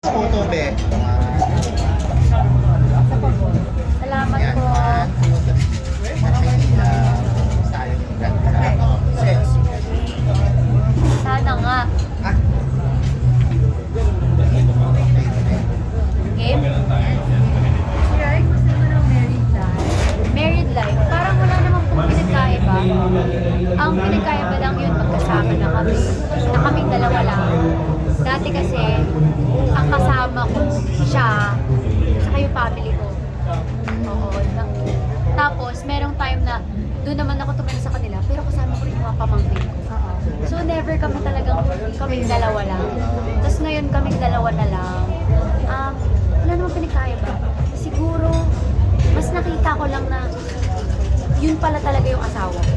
Photo, be. Salamat Yan, po. 1, 2, 3. Sayang yung ganda. Sana nga. Ah, Game? Married life. Parang wala namang pong pinagkaiba. Ang pinagkaiba lang yun magkasama na kami. Na kaming dalawa lang. Dati kasi, ang kasama ko, siya, saka yung family ko. Oo. Tapos, merong time na doon naman ako tumira sa kanila, pero kasama ko rin yung mga pamangkin ko. So, never kami talagang kaming dalawa lang. Tapos ngayon kaming dalawa na lang. Wala namang pinagkaiba. Siguro, mas nakita ko lang na yun pala talaga yung asawa ko.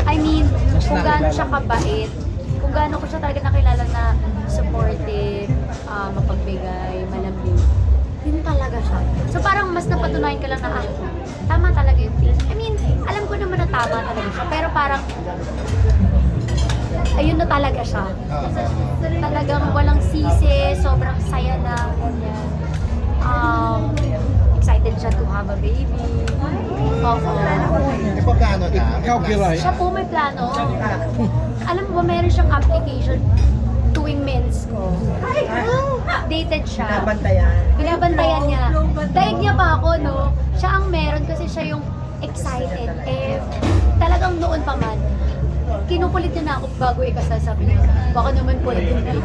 I mean, kung gaano siya kabait, kung gaano ko siya talaga nakilala na supportive, mapagbigay, malambing. Yun talaga siya. So parang mas napatunayan ka lang na, tama talaga yung thing. I mean, alam ko naman na tama talaga siya, pero parang, ayun na talaga siya. Talagang walang sisi, sobrang saya na, ganyan. Excited siya to have a baby. Oo. e pagkano na? Calculate. Siya po may plano. Alam mo ba, meron siyang application tuwing mens ko. Dated siya. Binabantayan niya. Daig niya pa ako, no? Siya ang meron kasi siya yung excited. Talagang noon pa man, kinukulit niya na ako bago ikasal. Sabi niya, baka naman po hindi.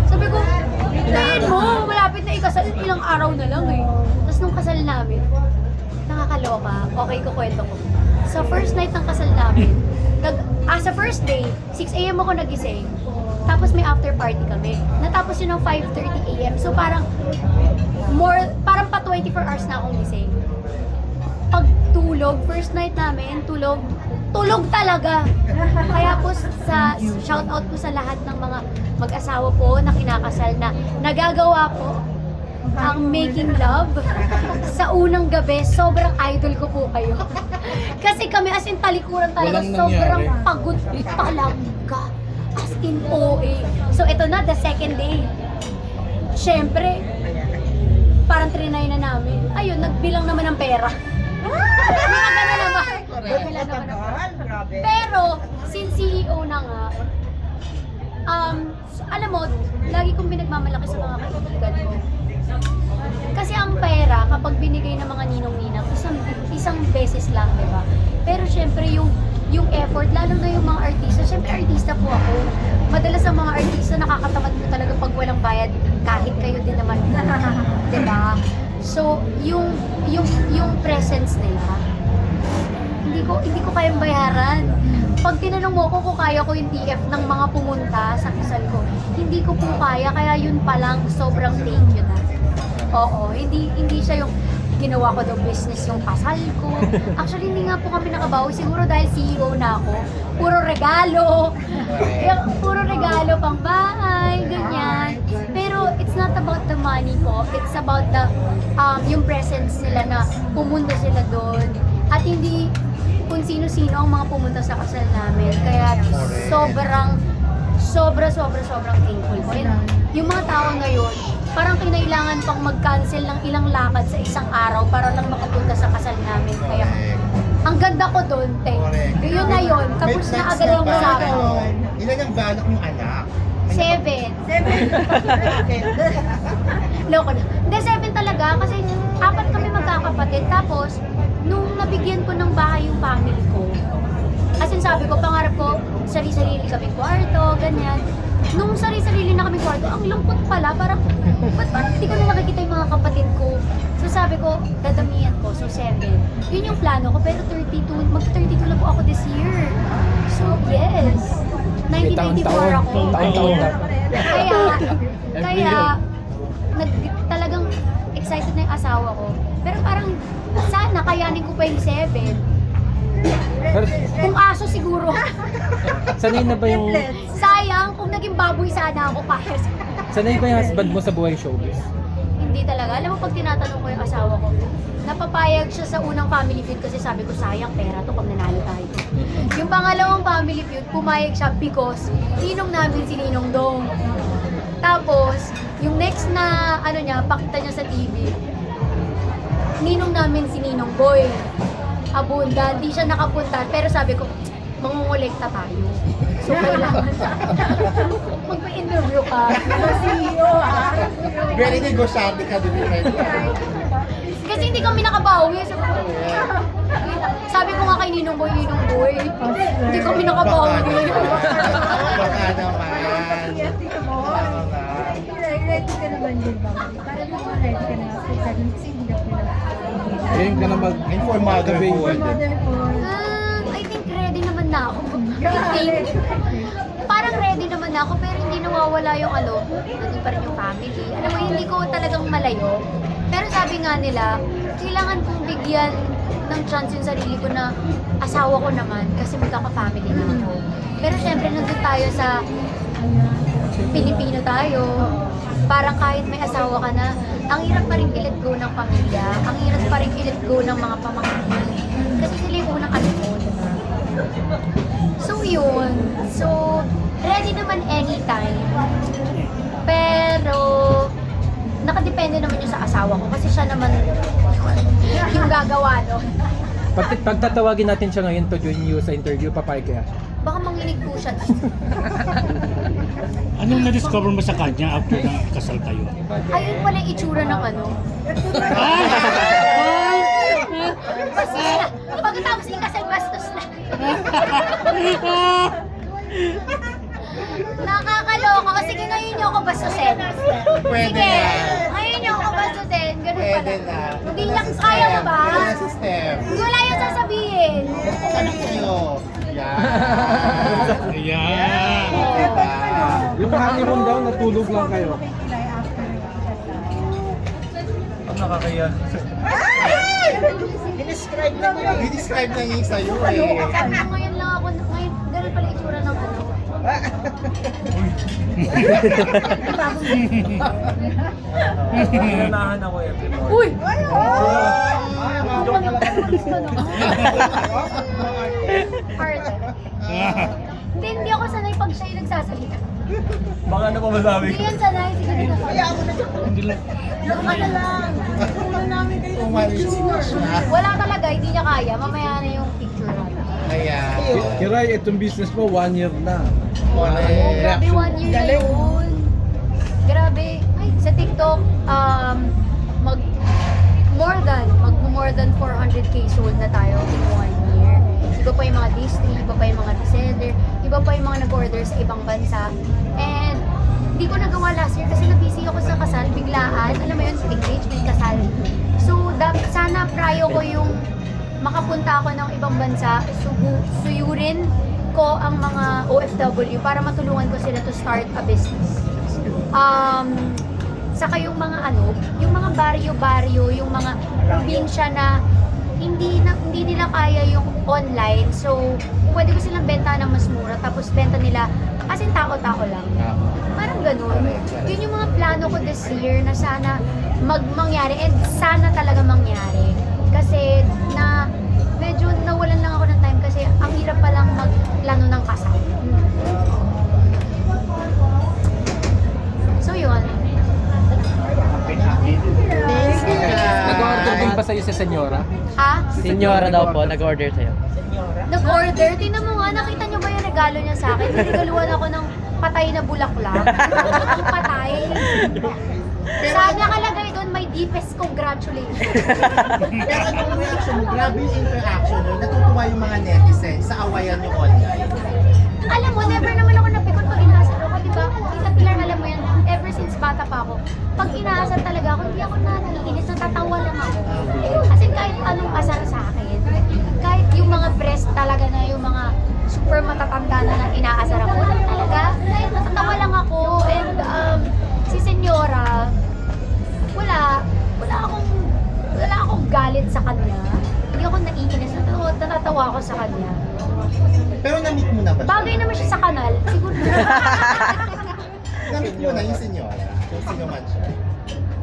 Sabi ko, tayin mo, malapit na ikasal, ilang araw na lang eh. Tapos nung kasal namin, nakakaloka, okay ko kwento ko. Sa first night ng kasal namin, sa first day, 6 a.m. ako nagising. Tapos may after party kami. Natapos yun ng 5:30 a.m. So parang parang pa 24 hours na akong gising. Pag tulog, first night namin, tulog talaga. Kaya po sa shout out ko sa lahat ng mga mag-asawa po na kinakasal na nagagawa po ang making love sa unang gabi. Sobrang idol ko po kayo. Kasi kami as in talikuran talaga, Walang sobrang nangyari. pagod talaga. As in OA. So ito na, the second day. Siyempre, parang trinay na namin. Ayun, nagbilang naman ng pera. Mga gano'n naman. Nagbilang naman ng pera. Pero, since CEO na nga, alam mo, lagi kong pinagmamalaki sa mga kaibigan ko. Kasi ang pera, kapag binigay ng mga ninong-ninang, isang beses lang, di ba? Pero syempre yung effort, lalo na yung mga artista, syempre artista po ako. Madalas ang mga artista, nakakatamad mo talaga pag walang bayad, kahit kayo din naman. Di ba? So, yung presence nila, hindi ko kayang bayaran. Pag tinanong mo ko kung kaya ko yung TF ng mga pumunta sa kasal ko, hindi ko po kaya, kaya yun palang sobrang thank you na. Oo, hindi siya yung ginawa ko daw business yung kasal ko. Actually, hindi nga po kami nakabawi. Siguro dahil CEO na ako. Puro regalo. Puro regalo pang bahay, ganyan. Pero it's not about the money po. It's about the yung presence nila na pumunta sila doon. At hindi kung sino-sino ang mga pumunta sa kasal namin. Kaya sobrang thankful ko. Yung mga tao ngayon, parang kinailangan pang mag-cancel ng ilang lakad sa isang araw para lang makapunta sa kasal namin. Kaya, ang ganda ko doon, te. Yun na yun. Tapos na agad yung sa akin. Ilan ang balak mong anak? 7. Loko na. Hindi, 7 talaga. Kasi 4 kami magkakapatid. Tapos, nung nabigyan ko ng bahay yung family ko, as in sabi ko, pangarap ko, sarili-sarili kami kwarto, ganyan. Nung sarili-sarili na kami kwarto, ang lungkot pala, parang hindi ko na nakikita yung mga kapatid ko. So sabi ko, dadamihan ko, so 7. Yun yung plano ko, pero 32, mag-32 lang po ako this year. So yes, 1994 ako. Taon-taon. Kaya, talagang excited na yung asawa ko. Pero parang, sana kayanin ko pa yung 7. Kung aso siguro. Sanay na ba yung Sayang, kung naging baboy sana ako kaya. sanay ba yung husband mo sa buhay showbiz? Hindi talaga. Alam mo, pag tinatanong ko yung asawa ko, napapayag siya sa unang family feud kasi sabi ko, sayang pera to pag nanalo tayo. Yung pangalawang family feud, pumayag siya because ninong namin si Ninong Dong. Tapos, Yung next na, ano niya, pakita niya sa TV, ninong namin si Ninong Boy. Abunda, di siya nakapunta. Pero sabi ko, mangungulekta tayo. So, kailangan magpa-interview ka. CEO, ha? Very negosyante ka din. Kasi hindi kami nakabawi. Sabi ko nga kay Ninong Boy, hindi kami nakabawi. Baka naman. Ready ka naman din ba? Parang ready ka na kasi hindi ka Ngayon ka na mag... And for motherhood. motherhood. I think ready naman na ako. Parang ready naman na ako pero hindi nawawala yung nandun pa rin yung family. Alam mo, hindi ko talagang malayo. Pero sabi nga nila, kailangan kong bigyan ng chance yung sarili ko na asawa ko naman kasi magkaka-family na ako. Pero syempre nandun tayo sa Pilipino tayo. Parang kahit may asawa ka na, ang hirap pa rin i-let go ng pamilya. Ang hirap pa rin i-let go ng mga pamangkin. Kasi sila yung unang alimon. So yun. So, ready naman anytime. Pero, nakadepende naman yun sa asawa ko. Kasi siya naman yung gagawa, no? Pag tatawagin natin siya ngayon to join you sa interview, papayag kaya siya. Baka manginig po siya. Anong na-discover mo sa kanya after na kasal kayo? Ayun pala yung itsura ng bastos na. Pagkatapos ikasal, bastos na. Nakakaloka. O sige, ngayon niyo ako bastusin. Pwede Sige, na. ngayon niyo ako bastusin. Ganun pala. Pwede na. Hindi lang kaya mo ba? Pwede na si Steph. Wala yung sasabihin. Sabi sa'yo. Yan. Ayan. Diba? Yung honeymoon daw, natulog lang kayo. Ang nakakaya. Dinescribe na niya yung sa'yo eh. Sabi ko ngayon lang ako, ngayon, ganun pala yung itsura ng Pinanahan ako every morning. Uy! Hard. Hindi ako sanay pag siya yung nagsasalita. Baka ano pa masabi Hindi yan sanay, siguro na. Hindi lang. Ano lang. Umalis na siya. Wala talaga, hindi niya kaya. Mamaya na yung picture natin. Ayan. Kiray, itong business mo, 1 year na. Correct. Grabe, 1 year na yun. Grabe. Ay, sa TikTok, mag more than 400k sold na tayo in 1 year. Iba pa yung mga district, iba pa yung mga reseller, iba pa yung mga nag-order sa ibang bansa. And hindi ko nagawa last year kasi na-busy ako sa kasal, biglaan. Alam mo yun, engagement, kasal. So, sana prayo ko yung makapunta ako ng ibang bansa, suyurin ko ang mga OFW para matulungan ko sila to start a business. Saka yung mga yung mga baryo-baryo, yung mga probinsya na hindi nila kaya yung online. So, pwede ko silang benta ng mas mura tapos benta nila as in tao-tao lang. Parang ganun. Yun yung mga plano ko this year na sana mangyari and sana talaga mangyari. Kasi medyo nawalan lang ako ng time kasi ang hirap palang magplano ng kasal. So yun. Nag-order din ba sa'yo si Senyora? Ha? Senyora daw po, nag-order sa'yo. Nag-order? Tingnan mo nga, nakita niyo ba yung regalo niya sa akin? Niregaluhan ako ng patay na bulaklak. Ang patay. Sabi nakalagay doon, my deepest congratulations. Pero anong reaction mo? Grabe yung interaction mo. Natutuwa yung mga netizens sa awayan yung online. Alam mo, never naman ako napikon pag inaasar ako, di ba? Tita Pilar, alam mo yan, ever since bata pa ako, pag inaasar talaga ako, hindi ako naiinis, natatawa lang ako. As in, kahit anong asar sa akin, kahit yung mga breast talaga na yung mga super matatanda na inaasar ako, talaga, natatawa lang ako. And si Senyora, wala akong galit sa kanya. Hindi ako naiinis, natatawa ako sa kanya. Pero na-meet mo na ba siya? Bagay naman siya sa kanal, siguro. Na-meet mo na yung senyora. Kung sino man siya.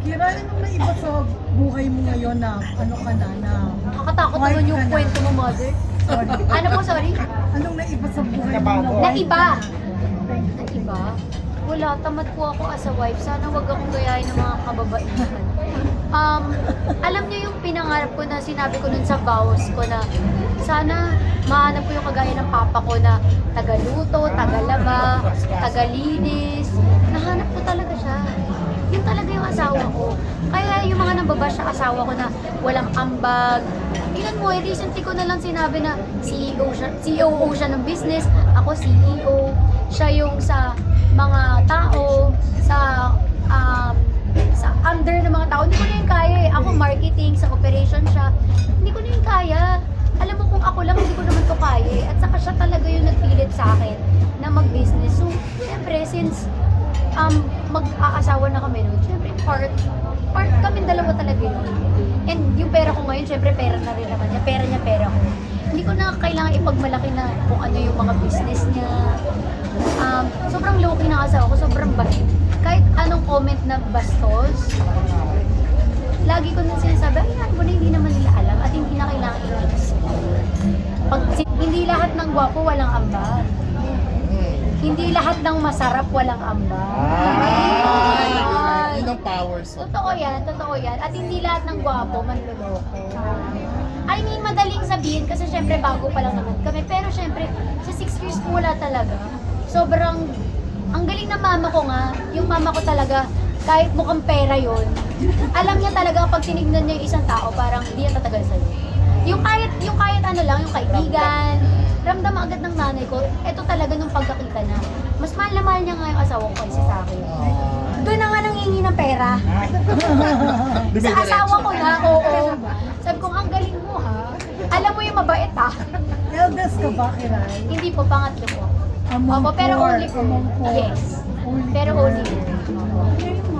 Kira, anong naiba sa buhay mo ngayon na ano ka na? Nakakatakot naman yung kwento mo, mother. Sorry. Ano po, sorry? Anong naiba sa buhay mo na? Naiba. Naiba? Wala, tamad po ako as a wife. Sana wag akong gayahin ng mga kababaihan. Alam niyo yung pinangarap ko na sinabi ko nun sa vows ko na sana mahanap ko yung kagaya ng papa ko na tagaluto, tagalaba, tagalinis. Nahanap ko talaga siya. Yun talaga yung asawa ko. Kaya yung mga nambabash sa asawa ko na walang ambag. Tingnan mo, recently ko na lang sinabi na CEO siya ng business, ako CEO. Siya yung sa mga tao, sa under ng mga tao. Hindi ko na yung kaya eh. Ako marketing, sa operation siya. Hindi ko na yung kaya. Alam mo kung ako lang, hindi ko naman to kaya eh. At saka siya talaga yung nagpilit sa akin na mag-business. So, syempre, since mag-aasawa na kami nun, syempre part kami dalawa talaga yun. And yung pera ko ngayon, syempre pera na rin naman niya. Pera niya, pera ko. Hindi ko na kailangan ipagmalaki na kung ano yung mga business niya. Sobrang low-key na asawa ko, sobrang bait. Kahit anong comment na bastos, lagi ko na sinasabi, ay mo na hindi naman nila alam at hindi na kailangan i-explain. Hindi lahat ng gwapo walang ambag. Hindi lahat ng masarap walang ambag. Yun ang powers. Totoo yan. At hindi lahat ng gwapo manloloko. I mean, madaling sabihin kasi syempre bago pa lang naman kami. Pero syempre, sa 6 years po wala talaga. Sobrang, ang galing ng mama ko nga, yung mama ko talaga, kahit mukhang pera yon, alam niya talaga pag tinignan niya yung isang tao, parang hindi yan tatagal sa'yo. Yung kahit ano lang, yung kaibigan, ramdam agad ng nanay ko, eto talaga nung pagkakita na, mas mahal na mahal niya nga yung asawa ko kaysa sa akin. Doon na nga nangingi ng pera. Sa asawa ko na, oo. Sabi ko, ang galing mo ha. Alam mo yung mabait ha. Eldest ka ba, Kiray? Hindi po, pangatlo po. Among Opo, pero four. only po. Among four. Yes. Only Pero four. only. Yung